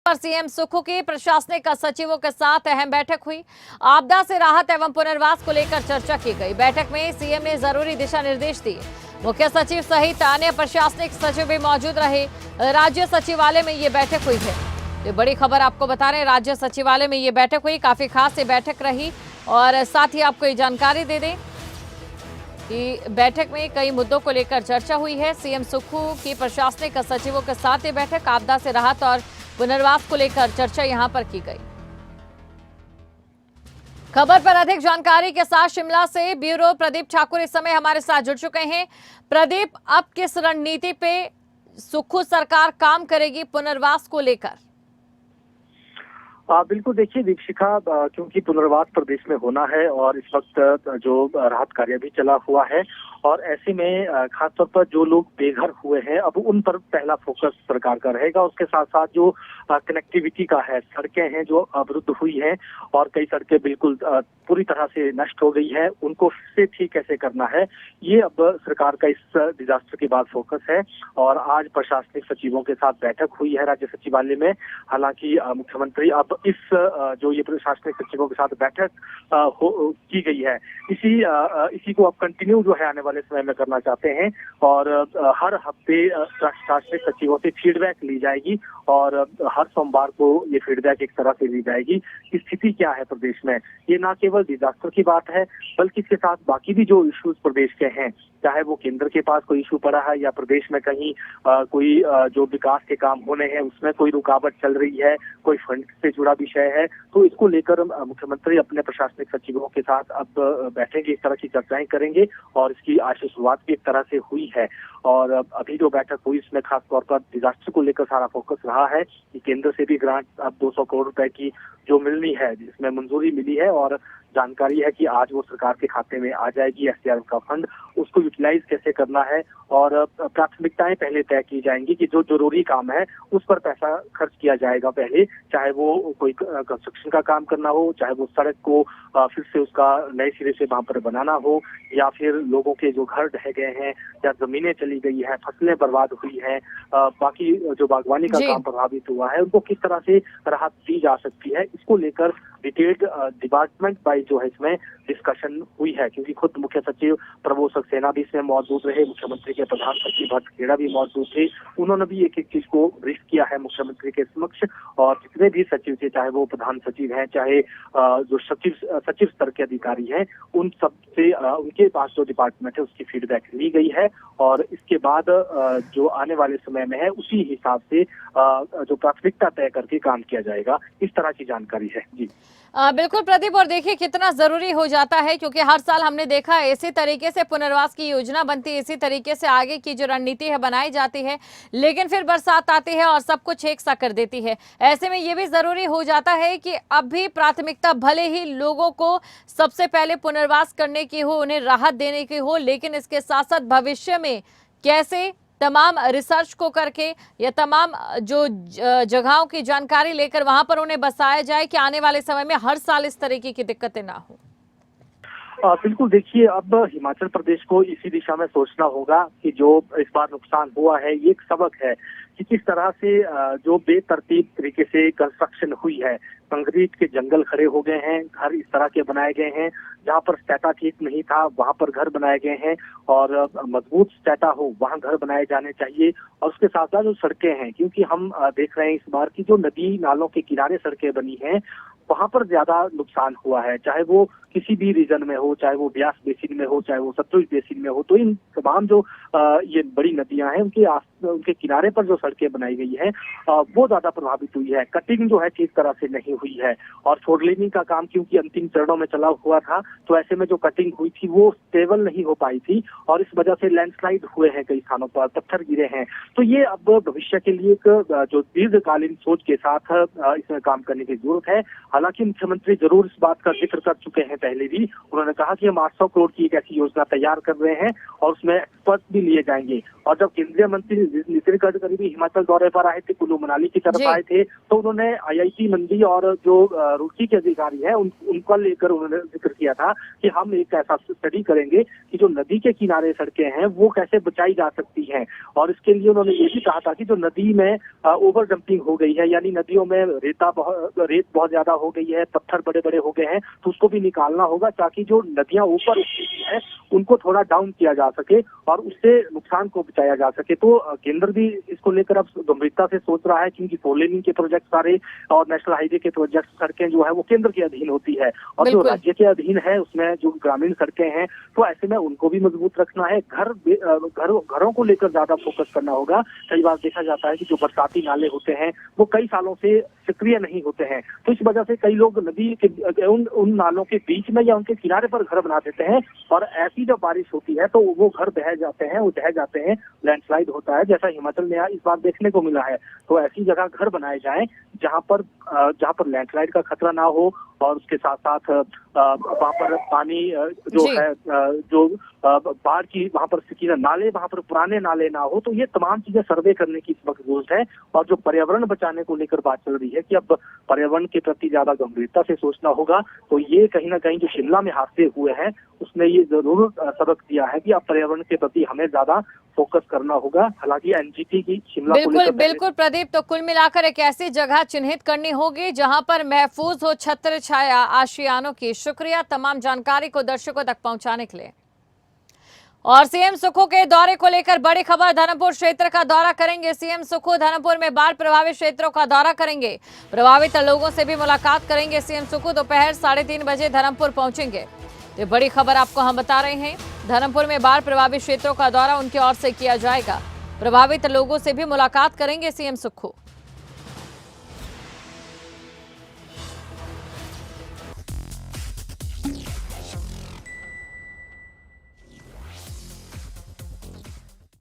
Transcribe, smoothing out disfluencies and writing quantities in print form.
पर सीएम सुक्खू की प्रशासनिक सचिवों के साथ अहम बैठक हुई। आपदा से राहत एवं पुनर्वास को लेकर चर्चा की गई। बैठक में सीएम ने जरूरी दिशा निर्देश दिए। मुख्य सचिव सहित अन्य प्रशासनिक सचिव भी मौजूद रहे। राज्य सचिवालय में ये बैठक हुई है। ये बड़ी खबर आपको बता रहे हैं, राज्य सचिवालय में ये बैठक हुई, काफी खास ये बैठक रही। और साथ ही आपको ये जानकारी दे दें कि बैठक में कई मुद्दों को लेकर चर्चा हुई है। सीएम सुक्खू की प्रशासनिक सचिवों के साथ ये बैठक, आपदा से राहत और पुनर्वास को लेकर चर्चा यहां पर की गई। खबर पर अधिक जानकारी के साथ शिमला से ब्यूरो प्रदीप ठाकुर इस समय हमारे साथ जुड़ चुके हैं। प्रदीप, अब किस रणनीति पे सुक्खू सरकार काम करेगी पुनर्वास को लेकर? बिल्कुल, देखिए दीक्षिका, क्योंकि पुनर्वास प्रदेश में होना है और इस वक्त जो राहत कार्य भी चला हुआ है और ऐसे में खासतौर पर जो लोग बेघर हुए हैं अब उन पर पहला फोकस सरकार का रहेगा। उसके साथ साथ जो कनेक्टिविटी का है, सड़कें हैं जो अवरुद्ध हुई हैं और कई सड़कें बिल्कुल पूरी तरह से नष्ट हो गई है, उनको फिर से ठीक कैसे करना है, ये अब सरकार का इस डिजास्टर के बाद फोकस है। और आज प्रशासनिक सचिवों के साथ बैठक हुई है राज्य सचिवालय में। हालांकि मुख्यमंत्री अब इस जो ये प्रशासनिक सचिवों के साथ बैठक की गई है, इसी को अब कंटिन्यू जो है आने वाले समय में करना चाहते हैं और हर हफ्ते प्रशासनिक सचिवों से फीडबैक ली जाएगी और हर सोमवार को ये फीडबैक एक तरह से ली जाएगी कि स्थिति क्या है प्रदेश में। ये ना केवल डिजास्टर की बात है बल्कि इसके साथ बाकी भी जो इश्यूज प्रदेश के हैं, चाहे वो केंद्र के पास कोई इशू पड़ा है या प्रदेश में कहीं कोई जो विकास के काम होने हैं उसमें कोई रुकावट चल रही है, कोई फंड से जुड़ा विषय है, तो इसको लेकर मुख्यमंत्री अपने प्रशासनिक सचिवों के साथ अब बैठेंगे, इस तरह की चर्चाएं करेंगे और इसकी आज से शुरुआत भी एक तरह से हुई है। और अभी जो बैठक हुई इसमें खास तौर पर डिजास्टर को लेकर सारा फोकस रहा है कि केंद्र से भी ग्रांट अब 200 करोड़ रुपए की जो मिलनी है, जिसमें मंजूरी मिली है और जानकारी है कि आज वो सरकार के खाते में आ जाएगी एसडीआरएफ का फंड। उसको यूटिलाइज कैसे करना है और प्राथमिकताएं पहले तय की जाएंगी कि जो जरूरी काम है उस पर पैसा खर्च किया जाएगा पहले, चाहे वो कोई कंस्ट्रक्शन का काम करना हो, चाहे वो सड़क को फिर से उसका नए सिरे से वहां पर बनाना हो, या फिर लोगों के जो घर ढह गए हैं या जमीनें चली गई है, फसलें बर्बाद हुई हैं, बाकी जो बागवानी का काम प्रभावित हुआ है, उनको किस तरह से राहत दी जा सकती है, इसको लेकर डिटेल्ड डिपार्टमेंट वाइज जो है इसमें डिस्कशन हुई है। क्योंकि खुद मुख्य सचिव प्रभु सक्सेना भी इसमें मौजूद रहे, मुख्यमंत्री के प्रधान सचिव भट्ट खेड़ा भी मौजूद थे। उन्होंने भी एक एक चीज को ब्रीफ किया है मुख्यमंत्री के समक्ष और जितने भी सचिव थे, चाहे वो प्रधान सचिव हैं, चाहे जो सचिव स्तर के अधिकारी हैं, उन सब से उनके पास जो डिपार्टमेंट है उसकी फीडबैक ली गई है और इसके बाद जो आने वाले समय में है उसी हिसाब से जो प्राथमिकता तय करके काम किया जाएगा, इस तरह की जानकारी है। जी बिल्कुल प्रदीप, और देखिए कितना जरूरी हो जाता है क्योंकि हर साल हमने देखा है इसी तरीके से पुनर्वास की योजना बनती है, इसी तरीके से आगे की जो रणनीति है बनाई जाती है, लेकिन फिर बरसात आती है और सब कुछ एक सा कर देती है। ऐसे में ये भी जरूरी हो जाता है कि अब भी प्राथमिकता भले ही लोगों को सबसे पहले पुनर्वास करने की हो, उन्हें राहत देने की हो, लेकिन इसके साथ साथ भविष्य में कैसे तमाम रिसर्च को करके या तमाम जो जगहों की जानकारी लेकर वहां पर उन्हें बसाया जाए कि आने वाले समय में हर साल इस तरीके की दिक्कतें ना हो। बिल्कुल, देखिए अब हिमाचल प्रदेश को इसी दिशा में सोचना होगा कि जो इस बार नुकसान हुआ है ये एक सबक है कि किस तरह से जो बेतरतीब तरीके से कंस्ट्रक्शन हुई है, कंक्रीट के जंगल खड़े हो गए हैं, घर इस तरह के बनाए गए हैं, जहां पर स्टैटा ठीक नहीं था वहां पर घर बनाए गए हैं और मजबूत स्टैटा हो वहां घर बनाए जाने चाहिए। और उसके साथ साथ जो सड़कें हैं, क्योंकि हम देख रहे हैं इस बार की जो नदी नालों के किनारे सड़कें बनी हैं वहां पर ज्यादा नुकसान हुआ है, चाहे वो किसी भी रीजन में हो, चाहे वो ब्यास बेसिन में हो, चाहे वो सतलुज बेसिन में हो। तो इन तमाम जो ये बड़ी नदियां हैं उनके किनारे पर जो सड़कें बनाई गई है वो ज्यादा प्रभावित हुई है। कटिंग जो है ठीक तरह से नहीं हुई है और फोर लेनिंग का काम क्योंकि अंतिम चरणों में चला हुआ था, तो ऐसे में जो कटिंग हुई थी वो स्टेबल नहीं हो पाई थी और इस वजह से लैंडस्लाइड हुए हैं, कई स्थानों पर पत्थर गिरे हैं। तो ये अब भविष्य के लिए एक जो दीर्घकालीन सोच के साथ इसमें काम करने की जरूरत है। हालांकि मुख्यमंत्री जरूर इस बात का जिक्र कर चुके हैं पहले भी। उन्होंने कहा कि हम 800 करोड़ की एक ऐसी योजना तैयार कर रहे हैं और उसमें एक्सपर्ट भी लिए जाएंगे। और जब केंद्रीय मंत्री नितिन गडकरी भी हिमाचल दौरे पर आए थे, कुल्लू मनाली की तरफ आए थे, तो उन्होंने IIT मंडी और जो रुड़की के अधिकारी हैं उनको लेकर उन्होंने जिक्र किया था कि हम एक ऐसा स्टडी करेंगे कि जो नदी के किनारे सड़कें हैं वो कैसे बचाई जा सकती हैं। और इसके लिए उन्होंने ये भी कहा था कि जो नदी में ओवर डंपिंग हो गई है, यानी नदियों में रेत बहुत ज्यादा हो गई है, पत्थर बड़े बड़े हो गए हैं, तो उसको भी निकालना होगा ताकि जो नदियां ऊपर उठती हैं उनको थोड़ा डाउन किया जा सके और उससे नुकसान को बचाया जा सके। तो केंद्र भी इसको लेकर अब गंभीरता से सोच रहा है, क्योंकि फोर लेनिंग के प्रोजेक्ट सारे और नेशनल हाईवे के प्रोजेक्ट सड़कें जो है वो केंद्र के अधीन होती है और जो राज्य के अधीन है उसमें जो ग्रामीण सड़कें हैं तो ऐसे में उनको भी मजबूत रखना है। घरों को लेकर ज्यादा फोकस करना होगा। कई बार देखा जाता है कि जो बरसाती नाले होते हैं वो कई सालों से सक्रिय नहीं होते हैं, तो इस वजह से कई लोग नदी के उन नालों के बीच में या उनके किनारे पर घर बना देते हैं और ऐसी जब बारिश होती है तो वो घर बह जाते हैं, लैंडस्लाइड होता है, जैसा हिमाचल में इस बार देखने को मिला है। तो ऐसी जगह घर बनाए जाएं जहां पर लैंडस्लाइड का खतरा ना हो और उसके साथ साथ वहां पर पानी जो है जो बाढ़ की वहां पर स्थिति नाले वहां पर पुराने नाले ना हो। तो ये तमाम चीजें सर्वे करने की इस वक्त जरूरत है। और जो पर्यावरण बचाने को लेकर बात चल रही है कि अब पर्यावरण के प्रति ज्यादा गंभीरता से सोचना होगा, तो ये कहीं ना कहीं जो शिमला में हादसे हुए हैं उसने ये जरूर सबक दिया है कि अब पर्यावरण के प्रति हमें ज्यादा फोकस करना होगा। हालांकि NGT की शिमला को लेकर बिल्कुल प्रदीप, तो कुल मिलाकर एक ऐसी जगह चिन्हित करनी होगी जहां पर महफूज हो छत्र छाया आशियानों की। शुक्रिया तमाम जानकारी को दर्शकों तक पहुंचाने के लिए। और सीएम सुक्खू के दौरे को लेकर बड़ी खबर, धर्मपुर क्षेत्र का दौरा करेंगे सीएम सुक्खू। धर्मपुर में बाढ़ प्रभावित क्षेत्रों का दौरा करेंगे, प्रभावित लोगों से भी मुलाकात करेंगे सीएम सुक्खू। दोपहर 3:30 बजे धर्मपुर पहुंचेंगे। ये बड़ी खबर आपको हम बता रहे हैं। धर्मपुर में बाढ़ प्रभावित क्षेत्रों का दौरा उनकी ओर से किया जाएगा, प्रभावित लोगों से भी मुलाकात करेंगे सीएम सुक्खू।